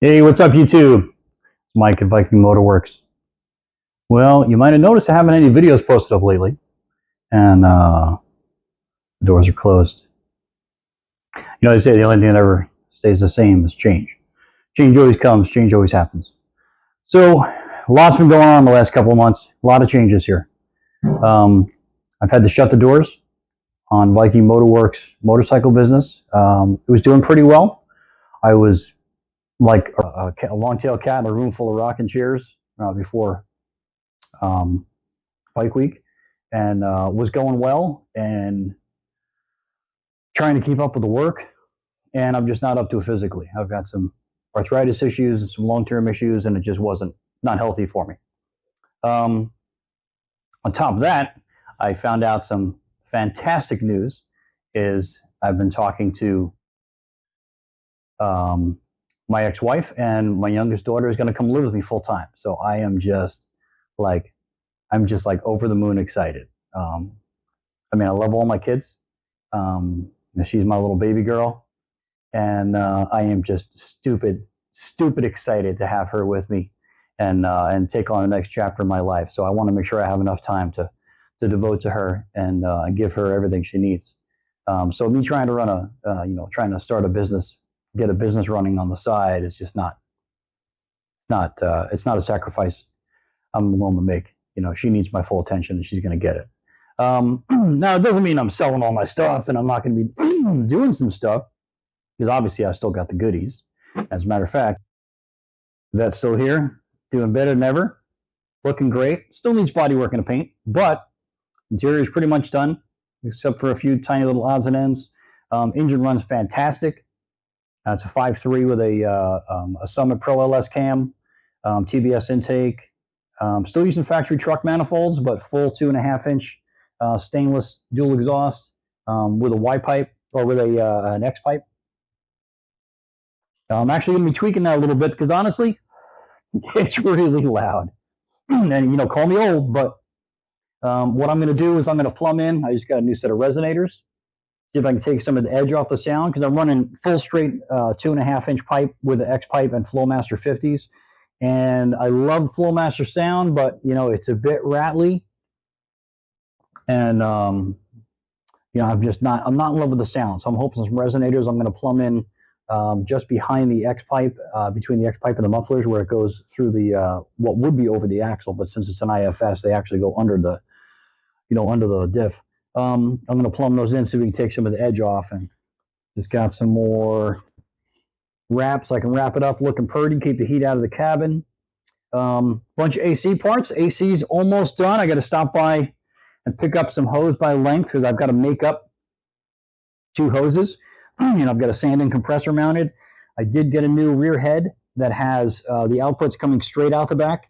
Hey, what's up, YouTube? It's Mike at Viking Motorworks. Well, you might have noticed I haven't had any videos posted up lately, and the doors are closed. They say the only thing that ever stays the same is change. Change always comes, change always happens. So, a lot's been going on the last couple of months. A lot of changes here. Um, I've had to shut the doors on Viking Motorworks motorcycle business. It was doing pretty well. I was like a long-tailed cat in a room full of rocking chairs before um, Bike Week, and was going well and trying to keep up with the work. And I'm just not up to it physically. I've got some arthritis issues and some long-term issues, and it just wasn't not healthy for me. On top of that, I found out some fantastic news. Is I've been talking to my ex-wife, and my youngest daughter is going to come live with me full time. So I'm just like over the moon excited. I love all my kids. She's my little baby girl, and I am just stupid excited to have her with me and take on the next chapter of my life. So I want to make sure I have enough time to devote to her and give her everything she needs. So me trying to run trying to start a business, get a business running on the side is just it's not a sacrifice I'm willing to make. She needs my full attention, and she's going to get it. Now, it doesn't mean I'm selling all my stuff and I'm not going to be doing some stuff, because obviously I still got the goodies. As a matter of fact, that's still here, doing better than ever, looking great. Still needs body work and paint, but interior is pretty much done, except for a few tiny little odds and ends. Engine runs fantastic. It's a 5.3 with a Summit Pro LS cam, TBS intake. Still using factory truck manifolds, but full 2.5-inch stainless dual exhaust with a Y pipe or with an X pipe. I'm actually going to be tweaking that a little bit because honestly, it's really loud. And call me old, but what I'm going to do is I'm going to plumb in. I just got a new set of resonators. See if I can take some of the edge off the sound, because I'm running full straight 2.5-inch pipe with the X pipe and Flowmaster 50s. And I love Flowmaster sound, but it's a bit rattly. And I'm not in love with the sound. So I'm hoping some resonators I'm going to plumb in just behind the X pipe, between the X pipe and the mufflers, where it goes through the what would be over the axle, but since it's an IFS, they actually go under the diff. I'm going to plumb those in so we can take some of the edge off, and just got some more wraps so I can wrap it up looking pretty, keep the heat out of the cabin. Bunch of AC parts. AC's almost done. I got to stop by and pick up some hose by length, because I've got to make up 2 hoses. I've got a sanding compressor mounted. I did get a new rear head that has the outputs coming straight out the back.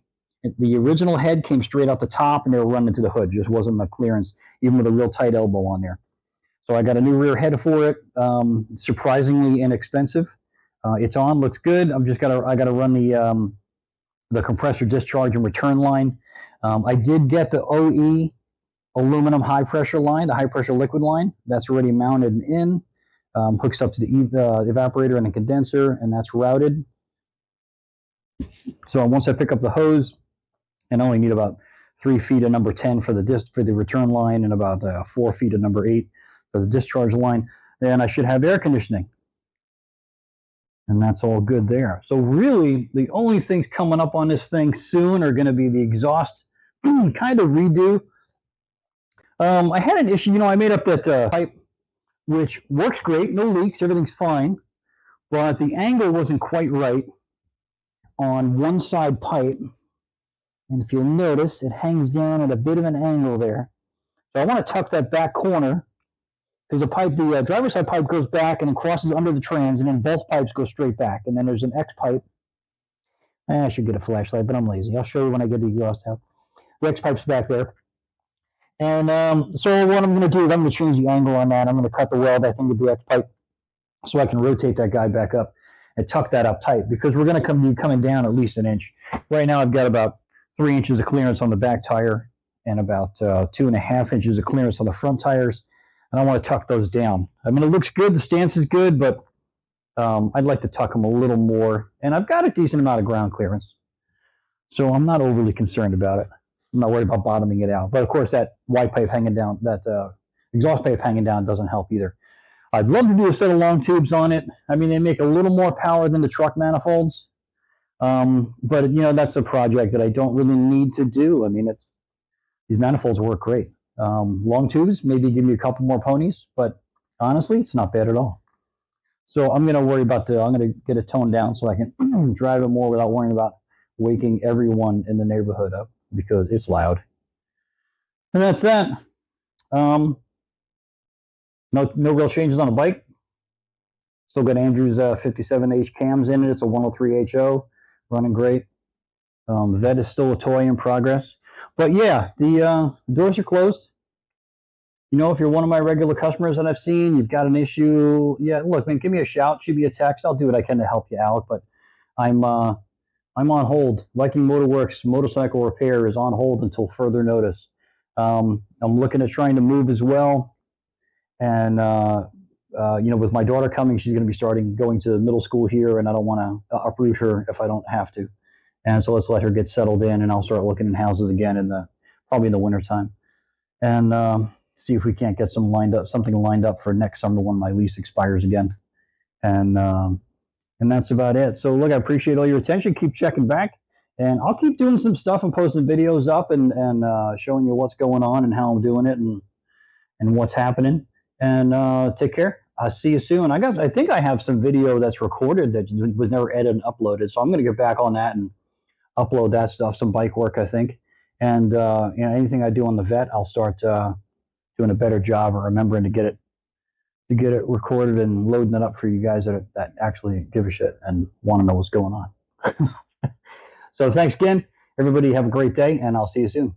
The original head came straight out the top, and they were running into the hood. Just wasn't enough clearance, even with a real tight elbow on there. So I got a new rear head for it. Surprisingly inexpensive. It's on, looks good. I got to run the compressor discharge and return line. I did get the OE aluminum high pressure line, the high pressure liquid line. That's already mounted and in. Hooks up to the evaporator and the condenser, and that's routed. So once I pick up the hose, and I only need about 3 feet of number 10 for the return line, and about 4 feet of number 8 for the discharge line, then I should have air conditioning. And that's all good there. So really, the only things coming up on this thing soon are going to be the exhaust kind of redo. I had an issue. I made up that pipe, which works great, no leaks, everything's fine, but the angle wasn't quite right on one side pipe. And if you'll notice, it hangs down at a bit of an angle there. So I want to tuck that back corner, because the driver's side pipe goes back and then crosses under the trans, and then both pipes go straight back. And then there's an X pipe. I should get a flashlight, but I'm lazy. I'll show you when I get the exhaust out. The X pipe's back there. And so what I'm going to do is I'm going to change the angle on that. I'm going to cut the weld, I think, with the X pipe, so I can rotate that guy back up and tuck that up tight, because we're going to be coming down at least 1 inch. Right now I've got about 3 inches of clearance on the back tire and about 2.5 inches of clearance on the front tires, and I want to tuck those down. I mean, it looks good, the stance is good, but I'd like to tuck them a little more, and I've got a decent amount of ground clearance, so I'm not overly concerned about it. I'm not worried about bottoming it out. But of course, that white pipe hanging down, that exhaust pipe hanging down doesn't help either. I'd love to do a set of long tubes on it. I mean, they make a little more power than the truck manifolds, but you know, that's a project that I don't really need to do. I mean, these manifolds work great. Long tubes, maybe give me a couple more ponies, but honestly, it's not bad at all. So I'm going to worry about I'm going to get it toned down so I can drive it more without worrying about waking everyone in the neighborhood up because it's loud. And that's that. No real changes on the bike. Still got Andrew's 57H cams in it. It's a 103 HO, running great. The vette is still a toy in progress. But yeah, the doors are closed. You know, if you're one of my regular customers that I've seen, you've got an issue, yeah, look, man, give me a shout, shoot me a text. I'll do what I can to help you out. But I'm on hold. Viking Motorworks motorcycle repair is on hold until further notice. I'm looking at trying to move as well. And, you know, with my daughter coming, she's going to be going to middle school here, and I don't want to uproot her if I don't have to. And so let's let her get settled in, and I'll start looking in houses again probably in the wintertime. And see if we can't get something lined up for next summer when my lease expires again. And that's about it. So look, I appreciate all your attention. Keep checking back, and I'll keep doing some stuff and posting videos up and showing you what's going on and how I'm doing it and what's happening. And take care. I'll see you soon. I think I have some video that's recorded that was never edited and uploaded. So I'm going to get back on that and upload that stuff, some bike work, I think. And you know, anything I do on the vette, I'll start doing a better job of remembering to get it recorded and loading it up for you guys that actually give a shit and want to know what's going on. So thanks again, everybody. Have a great day, and I'll see you soon.